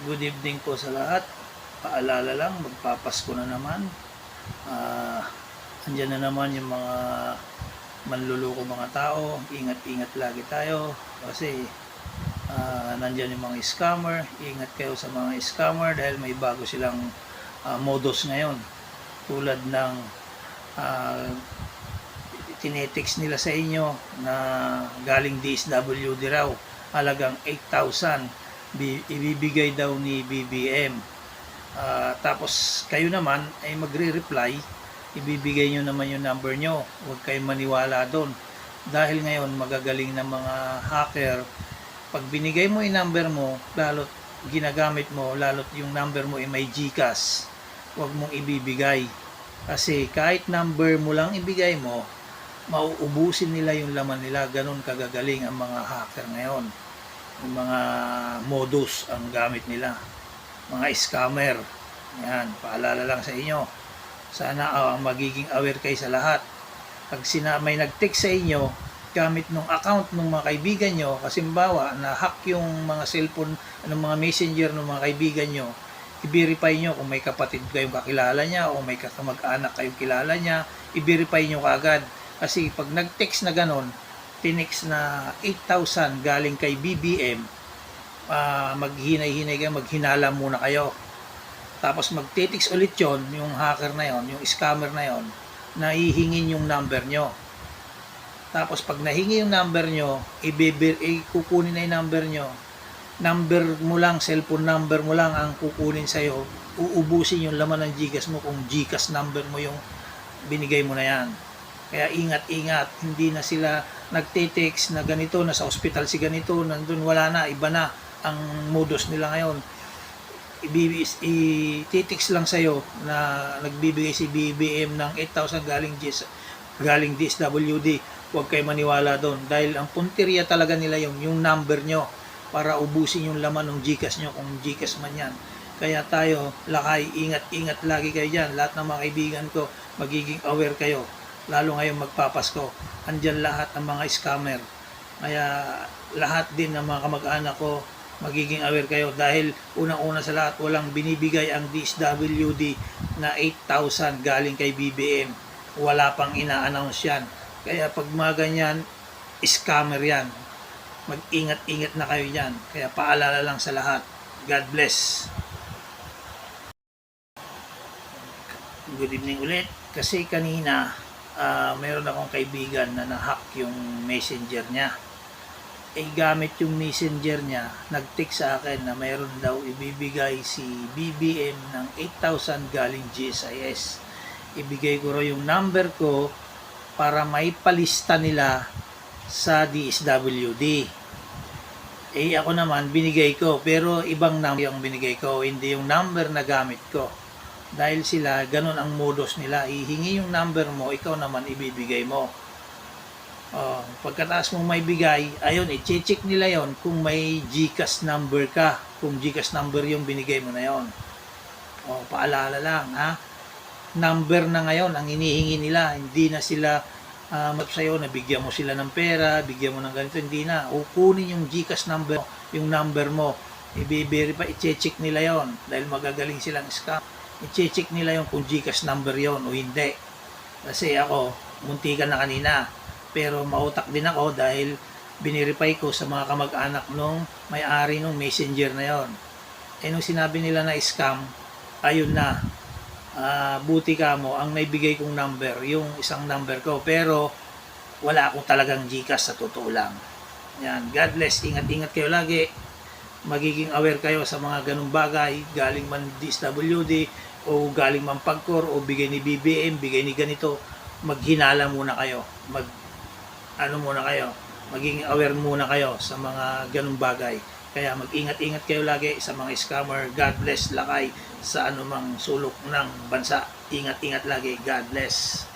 Good evening po sa lahat. Paalala lang, magpapasko na naman. Andyan na naman yung mga manluloko mga tao. Ingat-ingat lagi tayo kasi nandyan yung mga scammer. Ingat kayo sa mga scammer dahil may bago silang modus ngayon. Tulad ng tinetext nila sa inyo na galing DSWD raw, halagang 8,000 ibibigay daw ni BBM. Tapos kayo naman ay magre-reply, ibibigay nyo naman yung number nyo. Huwag kayong maniwala doon dahil ngayon magagaling ng mga hacker. Pag binigay mo yung number mo, lalot ginagamit mo, lalot yung number mo ay may GCash, huwag mong ibibigay kasi kahit number mo lang ibigay mo, mauubusin nila yung laman nila. Ganun kagagaling ang mga hacker ngayon. Yung mga modus ang gamit nila, mga scammer. Yan, paalala lang sa inyo. Sana magiging aware kayo sa lahat. Pag may nag-text sa inyo gamit ng account ng mga kaibigan nyo, kasimbawa na hack yung mga cellphone, mga messenger ng mga kaibigan nyo, i-verify nyo kung may kapatid kayong kakilala niya o may kamag-anak kayong kilala niya, i-verify nyo kaagad. Kasi pag nag-text na ganon, tinext na 8,000 galing kay BBM, maghinay-hinay kayo, maghinala muna kayo. Tapos magtitext ulit yon, yung hacker na yon, yung scammer na yon, na hihingin yung number nyo. Tapos pag nahingi yung number nyo, kukunin na yung number nyo. Number mo lang, cellphone number mo lang ang kukunin sa'yo. Uubusin yung laman ng GCash mo kung GCash number mo yung binigay mo na yan. Kaya ingat-ingat, hindi na sila nagte-text na ganito, nasa ospital si ganito, nandun wala na, iba na ang modus nila ngayon. I-text lang sa'yo na nagbibigay si BBM ng 8,000 galing DSWD. Huwag kayo maniwala doon dahil ang punteriya talaga nila yung number nyo para ubusin yung laman ng GCash nyo kung GCash man yan. Kaya tayo, lakay, ingat-ingat lagi kayo dyan. Lahat ng mga kaibigan ko, magiging aware kayo. Lalo ngayon magpapasko, andyan lahat ng mga scammer. Kaya lahat din ng mga kamag-anak ko, magiging aware kayo dahil unang-una sa lahat, walang binibigay ang DSWD na 8,000 galing kay BBM. Wala pang ina-announce yan. Kaya pag mga ganyan, scammer yan. Mag-ingat-ingat na kayo yan. Kaya paalala lang sa lahat. God bless. Good evening ulit. Kasi kanina, mayroon akong kaibigan na na-hack yung messenger niya. Gamit yung messenger niya, nag-text sa akin na mayroon daw ibibigay si BBM ng 8,000 galing GSIS. Ibigay ko raw yung number ko para maipalista nila sa DSWD. Ako naman binigay ko, pero ibang number yung binigay ko, hindi yung number na gamit ko. Dahil sila, ganun ang modus nila. Ihingi yung number mo, ikaw naman ibibigay mo. Pagkataas mo may bigay, ayun, i-check nila yon kung may GCash number ka. Kung GCash number yung binigay mo na yon. Paalala lang, ha? Number na ngayon ang inihingi nila. Hindi na sila sa'yo na bigyan mo sila ng pera, bigyan mo ng ganito. Hindi na. Kunin yung GCash number, yung number mo. I-verify, i-check nila yon dahil magagaling silang scam. I-check nila yung kung GCash number yon o hindi. Kasi ako, muntikan na kanina. Pero mautak din ako dahil binirify ko sa mga kamag-anak nung may-ari nung messenger na yon. Nung sinabi nila na scam, ayun na. Buti ka mo, ang naibigay kong number, yung isang number ko. Pero wala akong talagang GCash sa totoo lang. Yan, God bless. Ingat-ingat kayo lagi. Magiging aware kayo sa mga ganung bagay, galing man DSWD o galing man Pagcor o bigay ni BBM, bigay ni ganito. Maghinala muna kayo, maging aware muna kayo sa mga ganung bagay. Kaya mag-ingat-ingat kayo lagi sa mga scammer. God bless, lakay sa anumang sulok ng bansa. Ingat-ingat lagi. God bless.